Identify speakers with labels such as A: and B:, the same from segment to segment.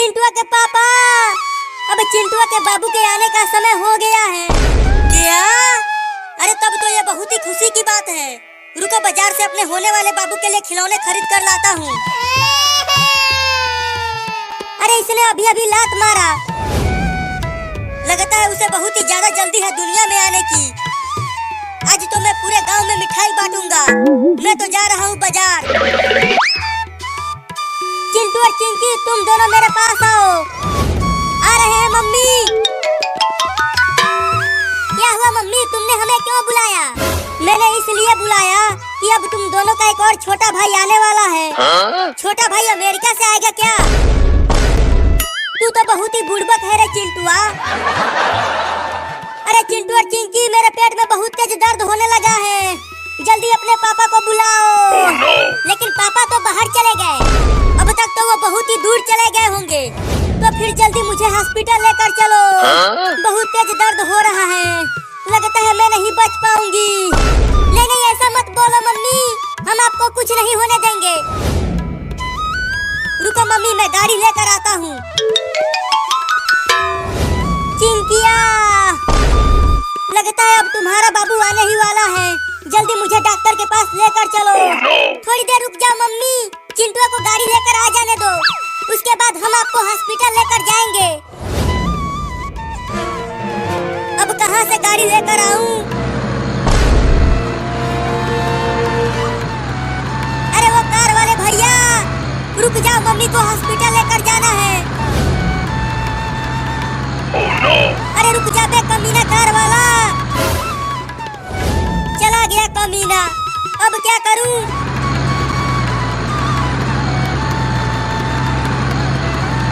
A: चिंटुआ के पापा, अब चिंटुआ के बाबू के आने का समय हो गया है। क्या? अरे तब तो ये बहुत ही खुशी की बात है। रुको बाजार से अपने होने वाले बाबू के लिए खिलौने खरीद कर लाता हूँ। अरे इसने अभी अभी लात मारा, लगता है उसे बहुत ही ज्यादा जल्दी है दुनिया में आने की। आज तो मैं पूरे गांव में मिठाई बांटूंगा। मैं तो जा रहा हूँ बाजार। चिंटू और चिंकी तुम दोनों मेरे पास आओ। आ रहे हैं मम्मी। क्या हुआ मम्मी, तुमने हमें क्यों बुलाया? मैंने इसलिए बुलाया कि अब तुम दोनों का एक और छोटा भाई आने वाला है। छोटा भाई अमेरिका से आएगा क्या? तू तो बहुत ही बुड़बक है रे चिंटुआ। अरे चिंटू और चिंकी, मेरे पेट में बहुत तेज दर्द होने लगा है, जल्दी अपने पापा को बुलाओ। लेकिन पापा तो बाहर चले गए, अब तक तो वो बहुत ही दूर चले गए होंगे। तो फिर जल्दी मुझे हॉस्पिटल लेकर चलो। बहुत तेज दर्द हो रहा है, लगता है मैं नहीं बच पाऊंगी। नहीं ऐसा मत बोलो मम्मी, हम आपको कुछ नहीं होने देंगे। रुको मम्मी, मैं गाड़ी लेकर आता हूँ। चिंकिया, लगता है अब तुम्हारा बाबू आने ही वाला है, जल्दी मुझे डॉक्टर के पास लेकर चलो। थोड़ी देर रुक जाओ मम्मी, चिंटुआ को गाड़ी लेकर आ जाने दो, उसके बाद हम आपको हॉस्पिटल लेकर जाएंगे। अब कहाँ से गाड़ी लेकर आऊं? अरे वो कार वाले भैया, रुक जाओ, मम्मी को हॉस्पिटल लेकर जाना है। अरे रुक जा बे कमीना कार वाला, चला गया कमीना। अब क्या करूं?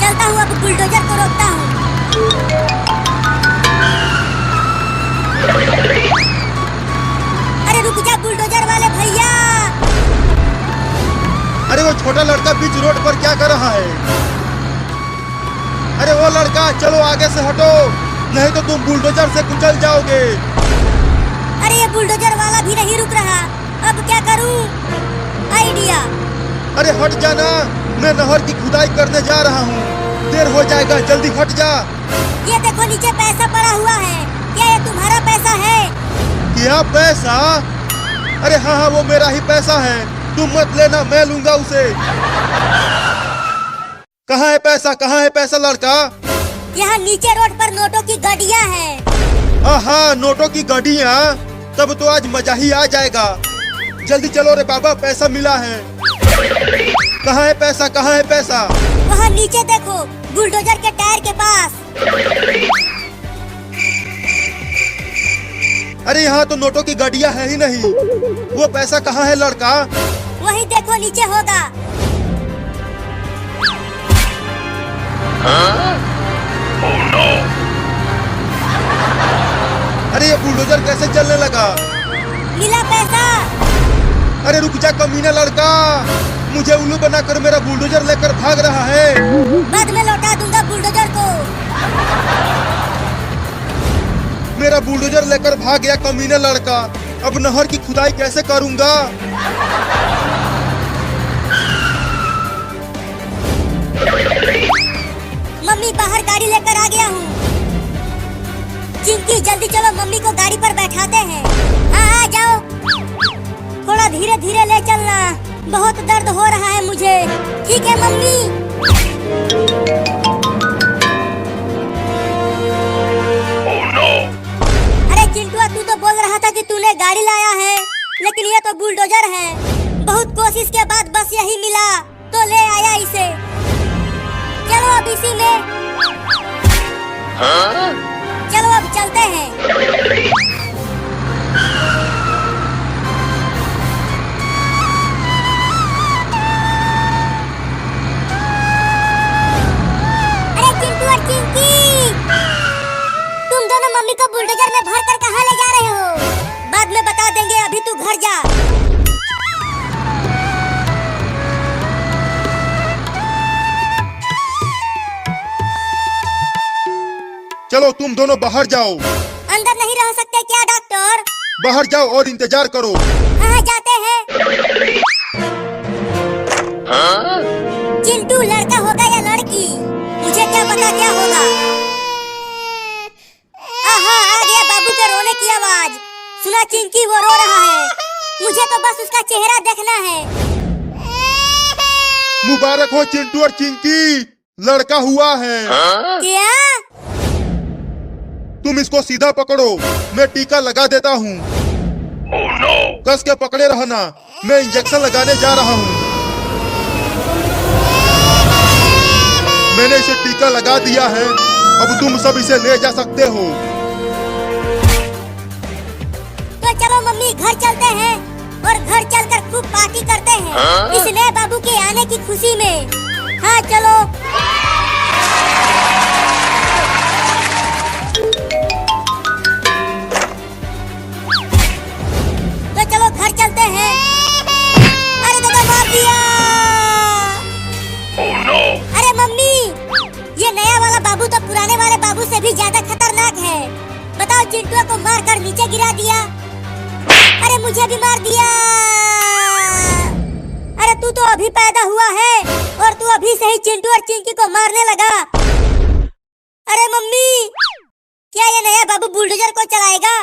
A: चलता हूँ, अब बुलडोजर को रोकता हूँ। अरे रुक जा बुलडोजर वाले भैया।
B: अरे वो छोटा लड़का बीच रोड पर क्या कर रहा है? अरे वो लड़का, चलो आगे से हटो, नहीं तो तुम बुलडोजर से कुचल जाओगे।
A: अरे ये बुलडोजर वाला भी नहीं रुक रहा, अब क्या करूं? आइडिया।
B: अरे हट जाना, मैं नहर की खुदाई करने जा रहा हूँ, देर हो जाएगा, जल्दी हट जा।
A: ये देखो नीचे पैसा पड़ा हुआ है, क्या ये तुम्हारा पैसा है?
B: क्या पैसा? अरे हाँ, वो मेरा ही पैसा है, तुम मत लेना, मैं लूंगा उसे। कहाँ है पैसा, कहाँ है पैसा लड़का?
A: यहाँ नीचे रोड पर नोटों की गड्डियाँ हैं।
B: हाँ, नोटों की गड्डियाँ, तब तो आज मजा ही आ जाएगा। जल्दी चलो रे बाबा, पैसा मिला है। कहाँ है पैसा, कहाँ है पैसा?
A: वहाँ नीचे देखो, बुलडोजर के टायर के पास।
B: अरे यहाँ तो नोटों की गड्डियाँ है ही नहीं, वो पैसा कहाँ है लड़का?
A: वही देखो नीचे होगा।
B: अरे ये बुलडोजर कैसे चलने लगा?
A: मिला पैसा।
B: अरे रुक जा कमीना लड़का, मुझे उल्लू बनाकर मेरा बुलडोजर लेकर भाग रहा है।
A: बाद में लौटा दूंगा बुलडोजर को।
B: मेरा बुलडोजर लेकर भाग गया कमीना लड़का, अब नहर की खुदाई कैसे करूंगा?
A: मम्मी बाहर गाड़ी लेकर आ गया हूँ। चिंकी जल्दी चलो, मम्मी को गाड़ी पर बैठाते हैं। हाँ आ जाओ, थोड़ा धीरे धीरे ले चलना, बहुत दर्द हो रहा है मुझे। ठीक है मम्मी। अरे चिंटुआ, तू तो बोल रहा था कि तूने गाड़ी लाया है, लेकिन ये तो बुलडोजर है। बहुत कोशिश के बाद बस यही मिला तो ले आया इसे। चलो अब इसी में। चलो अब चलते हैं। अरे चिंटू और चिंकी, तुम दोनों मम्मी को बुलडोजर में भर कर कहाँ ले जा रहे हो? बाद में बता देंगे, अभी तू घर जा।
B: चलो तुम दोनों बाहर जाओ।
A: अंदर नहीं रह सकते क्या डॉक्टर?
B: बाहर जाओ और इंतजार करो।
A: कहाँ जाते हैं? चिंटू लड़का होगा या लड़की? पता क्या होगा। आहा, आ गया बाबू के रोने की आवाज। सुना चिंकी, वो रो रहा है। मुझे तो बस उसका चेहरा देखना है।
B: मुबारक हो चिंटू और चिंकी, लड़का हुआ है।
A: क्या?
B: तुम इसको सीधा पकड़ो, मैं टीका लगा देता हूँ। कस के पकड़े रहना, मैं इंजेक्शन लगाने जा रहा हूँ। मैंने इसे टीका लगा दिया है, अब तुम सब इसे ले जा सकते हो।
A: तो चलो मम्मी, घर चलते हैं और घर चलकर खूब पार्टी करते हैं इस नए बाबू के आने की खुशी में। हाँ चलो। तो चलो घर चलते हैं। अरे दादा, मार दिया। अरे मम्मी, ये नया वाला बाबू तो पुराने वाले बाबू से भी ज्यादा खतरनाक है। बताओ, चिंटुआ को मार कर नीचे गिरा दिया। अरे मुझे भी मार दिया। अरे तू तो अभी पैदा हुआ है और तू अभी से ही चिंटू और चिंकी को मारने लगा। अरे मम्मी, क्या ये नया बाबू बुलडोजर को चलाएगा?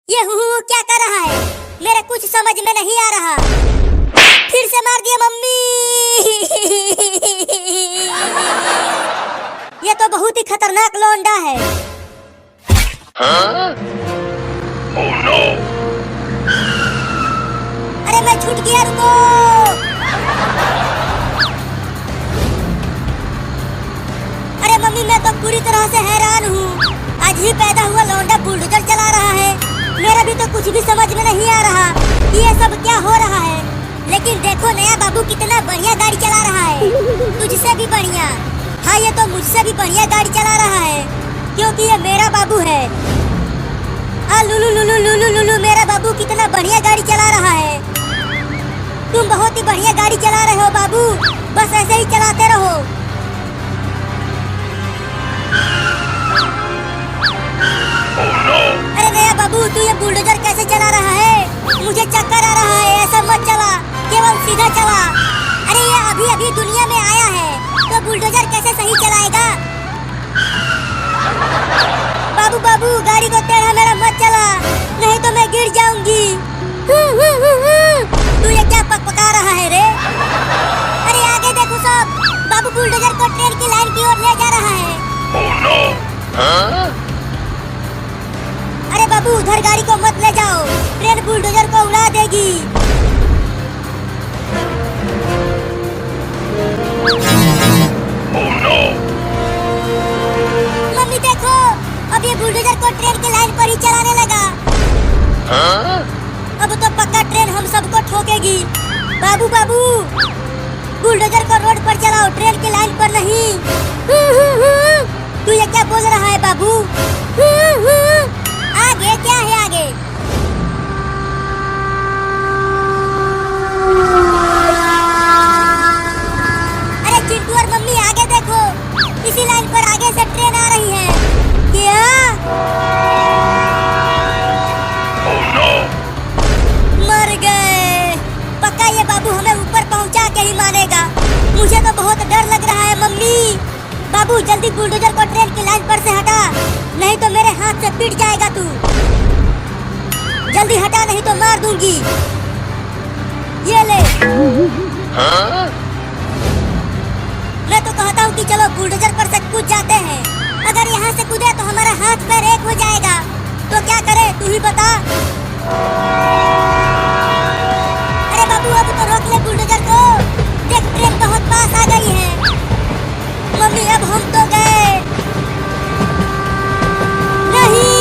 A: ये क्या कर रहा है? मेरे कुछ समझ में नहीं आ रहा। फिर से मार दिया मम्मी। ये तो बहुत ही खतरनाक लौंडा है।
C: Oh no!
A: अरे मैं छूट गया, रुको। अरे मम्मी, मैं तो पूरी तरह से हैरान हूँ। आज ही पैदा हुआ लौंडा बुलडोजर चला रहा है। मेरा भी तो कुछ भी समझ में नहीं आ रहा कि ये सब क्या हो रहा है। लेकिन देखो, नया बाबू कितना बढ़िया गाड़ी चला रहा है, तुझसे भी बढ़िया। हाँ, ये तो मुझसे भी बढ़िया गाड़ी चला रहा है, क्योंकि ये मेरा बाबू है। लुलु लुलु लुलु लुलु, मेरा बाबू कितना बढ़िया गाड़ी चला रहा है। तुम बहुत ही बढ़िया गाड़ी चला रहे हो बाबू, बस ऐसे ही चलाते रहो। अरे नया बाबू, तू ये बुलडोजर कैसे चला रहा है? मुझे चक्कर आ रहा है। ऐसा मत चला, केवल सीधा चला। अरे ये अभी अभी दुनिया में आया है, तो बुलडोजर कैसे सही चलाएगा? बाबू बाबू, गाड़ी को टेढ़ा मेरा मत चला, नहीं तो मैं गिर जाऊंगी। तू ये क्या पकपका रहा है रे? अरे आगे देखो सब, बाबू बुलडोजर को ट्रेन की लाइन की ओर ले जा रहा है।
C: Oh no!
A: अरे बाबू, उधर गाड़ी को मत ले जाओ, ट्रेन बुलडोजर को उड़ा देगी।
C: Oh no!
A: मम्मी देखो, अब ये बुलडोजर को ट्रेन की लाइन पर ही चलाने लगा। अब तो पक्का ट्रेन हम सबको ठोकेगी। बाबू बाबू, बुलडोजर को रोड पर चलाओ, ट्रेन की लाइन पर नहीं। तू ये क्या बोल रहा है बाबू? आगे क्या है आगे? अरे चिंटू और मम्मी, आगे देखो, इसी लाइन पर आगे से ट्रेन आ रही है। क्या?
C: Oh no!
A: मर गए। पक्का ये बाबू हमें ऊपर पहुंचा के ही मानेगा। मुझे तो बहुत डर लग रहा है मम्मी। बाबू, जल्दी बुलडोजर को ट्रेन की लाइन पर से हटा, नहीं तो मेरे हाथ से पिट जाएगा तू। जल्दी हटा, नहीं तो मार दूंगी। ये ले। मैं तो कहता हूँ कि चलो बुलडोजर पर से कूद जाते हैं। अगर यहाँ से कूदे तो हमारा हाथ पैर एक हो जाएगा। तो क्या करे, तू ही बता। अरे बाबू, अब तो रोक ले बुलडोजर को। देख, ट्रेन बहुत पास आ गई है। मम्मी, अब हम तो गए। नहीं।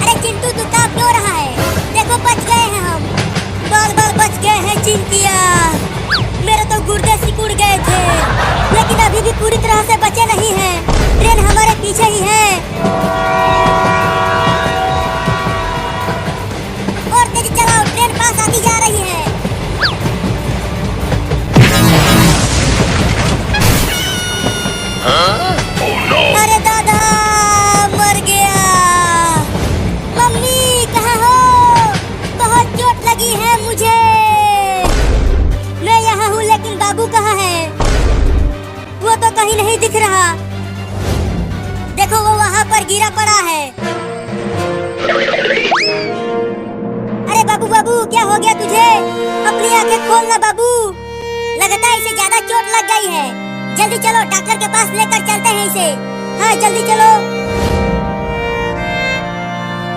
A: अरे चिंटू, तू कहाँ क्यों रहा है? देखो, बच गए हैं हम। बाल बाल बच गए हैं चिंकिया। मेरे तो गुर्दे सिकुड़ गए थे, लेकिन अभी भी पूरी तरह से बचे नहीं हैं। ट्रेन हमारे पीछे ही है। और तेज चलाओ, ट्रेन पास आती जा रही है।
C: Oh no!
A: अरे नहीं दिख रहा। देखो वो वहाँ पर गिरा पड़ा है। अरे बाबू बाबू क्या हो गया तुझे? अपनी आंखें खोल ना बाबू। लगता है इसे ज्यादा चोट लग गई है। जल्दी चलो डॉक्टर के पास लेकर चलते हैं इसे। हाँ जल्दी चलो।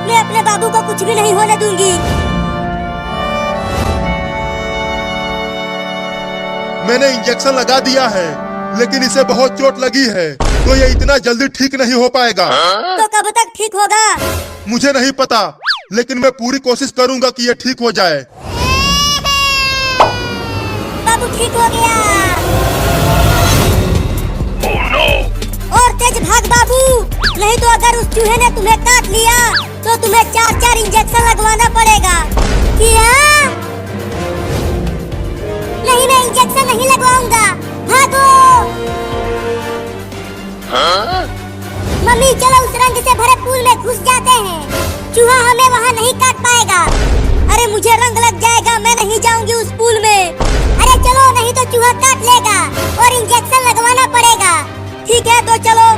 A: मैं अपने बाबू को कुछ भी नहीं होने दूंगी।
B: मैंने इंजेक्शन लगा दिया है, लेकिन इसे बहुत चोट लगी है, तो ये इतना जल्दी ठीक नहीं हो पाएगा।
A: तो कब तक ठीक होगा?
B: मुझे नहीं पता, लेकिन मैं पूरी कोशिश करूंगा कि ये ठीक हो जाए।
A: बाबू ठीक हो गया।
C: Oh no!
A: और तेज भाग बाबू, नहीं तो अगर उस चूहे ने तुम्हें काट लिया तो तुम्हें 4-4 इंजेक्शन लगवाना पड़ेगा। क्या? नहीं मैं इंजेक्शन नहीं लगवाऊंगा। भागो। मम्मी चलो उस रंग से भरे पूल में घुस जाते हैं। चूहा हमें वहाँ नहीं काट पाएगा। अरे मुझे रंग लग जाएगा, मैं नहीं जाऊंगी उस पूल में। अरे चलो नहीं तो चूहा काट लेगा और इंजेक्शन लगवाना पड़ेगा। ठीक है तो चलो।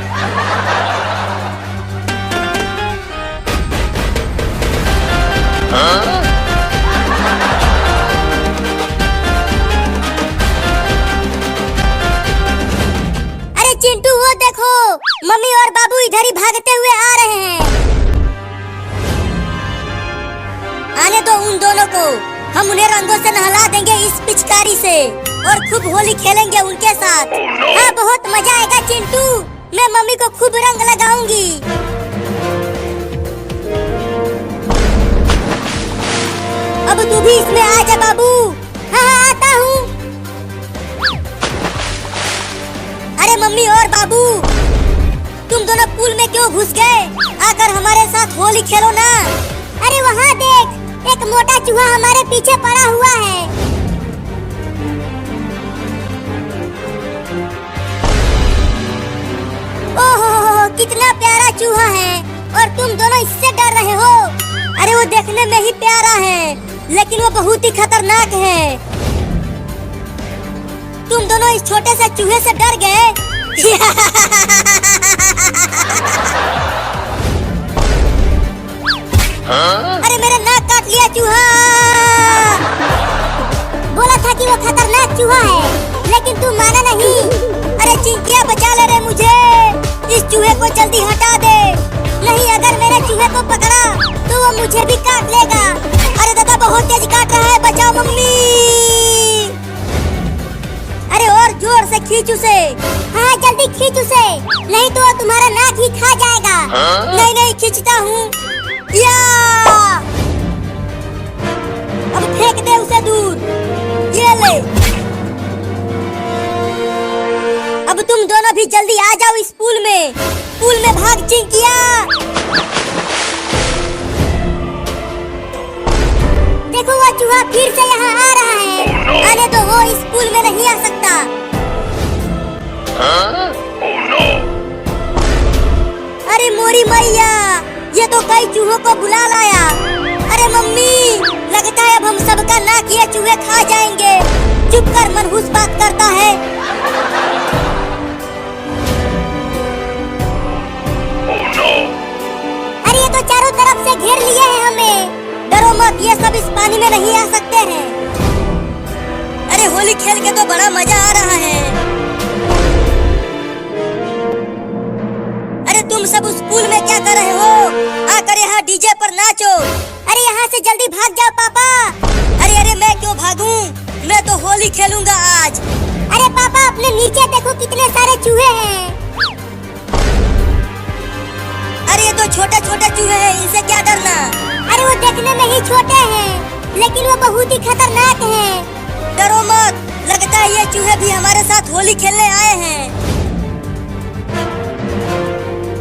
A: अरे चिंटू वो देखो, मम्मी और बाबू इधर ही भागते हुए आ रहे हैं। आने दो उन दोनों को, हम उन्हें रंगों से नहला देंगे इस पिचकारी से और खूब होली खेलेंगे उनके साथ। हाँ बहुत मजा आएगा चिंटू, मैं मम्मी को खूब रंग लगाऊंगी। अब तू भी इसमें आ जा बाबू। हाँ हाँ आता हूँ। अरे मम्मी और बाबू तुम दोनों पूल में क्यों घुस गए? आकर हमारे साथ होली खेलो ना। अरे वहाँ देख, एक मोटा चूहा हमारे पीछे पड़ा हुआ है। ओहो कितना प्यारा चूहा है और तुम दोनों इससे डर रहे हो। अरे वो देखने में ही प्यारा है, लेकिन वो बहुत ही खतरनाक है। तुम दोनों इस छोटे से चूहे से डर गए। अरे मेरा नाक काट लिया चूहा। बोला था कि वो खतरनाक चूहा है, लेकिन तू माना नहीं। अरे चिंटिया बचा ले रे मुझे, इस चूहे को जल्दी हटा दे, नहीं अगर मेरे चूहे को पकड़ा तो वो मुझे भी काट लेगा। अरे दादा बहुत तेज काट रहा है, बचाओ मम्मी। अरे और जोर से खींच उसे। हाँ जल्दी खींच उसे, नहीं तो वो तुम्हारा नाक ही खा जाएगा। नहीं नहीं खींचता हूँ। या अब फेंक दे उसे दूर। ये ले। अब तुम दोनों भी जल्दी आ जाओ इस पूल में। पूल में भाग चिंकिया। देखो वो चूहा फिर से यहाँ आ रहा है। आने तो वो इस पूल में नहीं आ सकता।
C: Oh no!
A: अरे मोरी मैया, ये तो कई चूहों को बुला लाया। अरे मम्मी लगता है अब हम सबका नाक ये चूहे खा जाएंगे। चुप कर, मनहूस बात करता है।
C: Oh no!
A: अरे ये तो चारों तरफ से घेर लिए हैं हमें। डरो मत, ये सब इस पानी में नहीं आ सकते हैं। अरे होली खेल के तो बड़ा मजा आ रहा है। अरे तुम सब उस पूल में क्या कर रहे हो? आकर यहाँ डीजे पर नाचो। अरे यहाँ से जल्दी भाग जाओ पापा। अरे अरे मैं क्यों भागूं? मैं तो होली खेलूंगा आज। अरे पापा अपने नीचे देखो कितने सारे चूहे हैं। अरे ये तो छोटे छोटे चूहे हैं, इनसे क्या डरना। अरे वो देखने में ही छोटे हैं, लेकिन वो बहुत ही खतरनाक हैं। डरो मत, लगता है ये चूहे भी हमारे साथ होली खेलने आए हैं।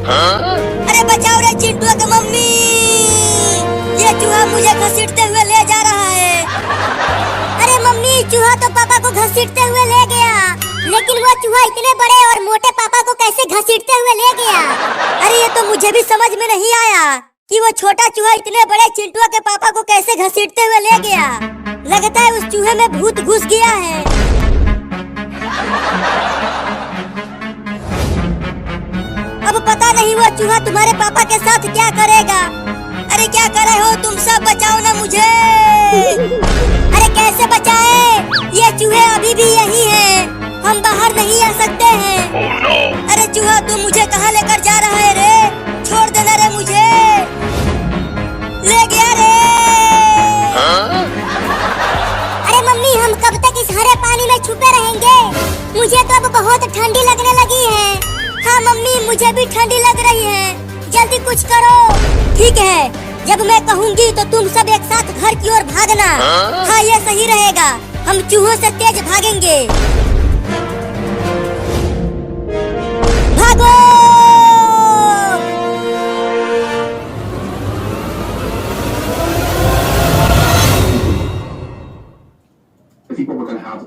A: अरे बचाओ रे चिंटू की मम्मी, ये चूहा मुझे घसीटते हुए ले जा रहा है। अरे मम्मी चूहा तो पापा को घसीटते हुए ले गया, लेकिन वो चूहा इतने बड़े और मोटे पापा को कैसे घसीटते हुए ले गया? अरे ये तो मुझे भी समझ में नहीं आया कि वो छोटा चूहा इतने बड़े चिंटुआ के पापा को कैसे घसीटते हुए ले गया। लगता है उस चूहे में भूत घुस गया है। नहीं वो चूहा तुम्हारे पापा के साथ क्या करेगा। अरे क्या करे हो तुम सब, बचाओ ना मुझे। अरे कैसे बचाए, ये चूहे अभी भी यही हैं, हम बाहर नहीं आ सकते हैं।
C: Oh no!
A: अरे चूहा तू मुझे कहाँ लेकर जा रहा है रे, छोड़ देना रे मुझे, ले गया रे। अरे मम्मी हम कब तक इस हरे पानी में छुपे रहेंगे, मुझे तो अब बहुत ठंडी लगने लगी है। हाँ मम्मी मुझे भी ठंडी लग रही है, जल्दी कुछ करो। ठीक है, जब मैं कहूँगी तो तुम सब एक साथ घर की ओर भागना। हाँ ये सही रहेगा, हम चूहों से तेज भागेंगे। भागो!
D: I think what we're going to have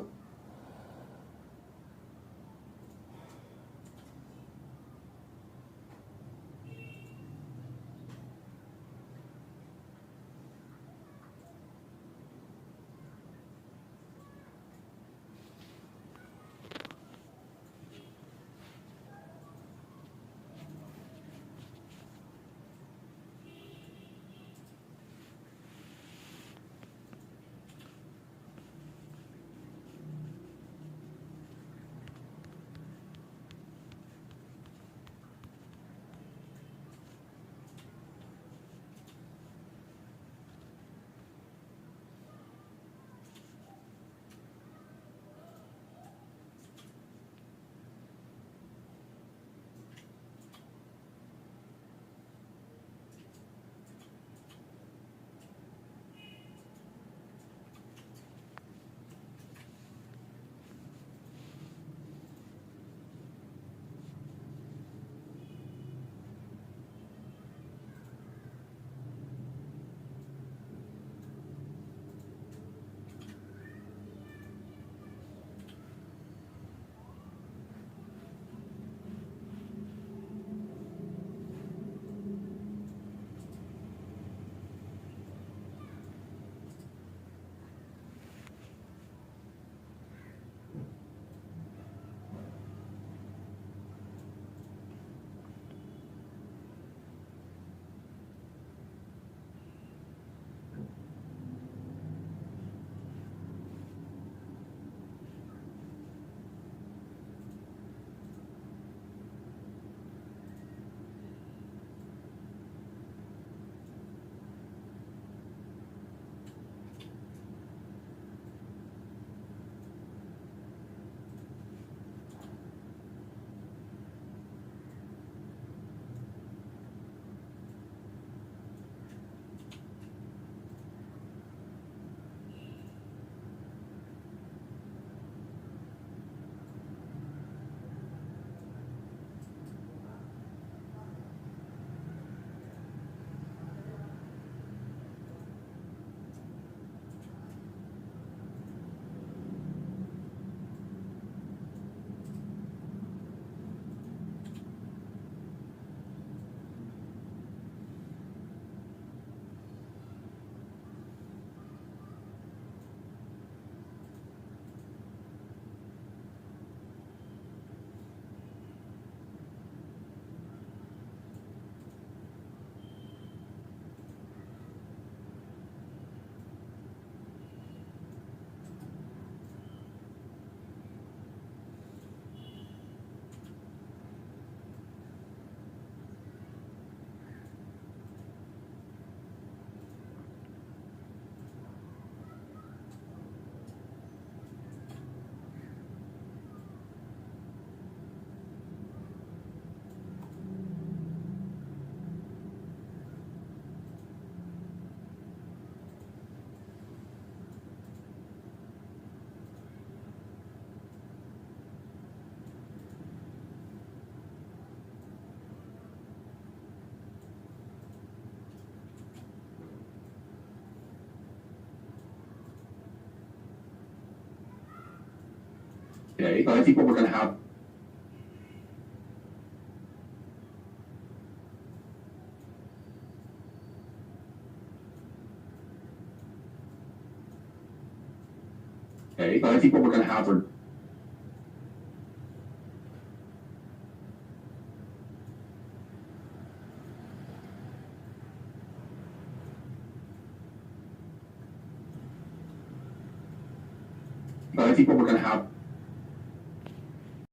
D: Okay, but I think what we're going to have Okay, but I think what we're going to have are but I think what we're gonna have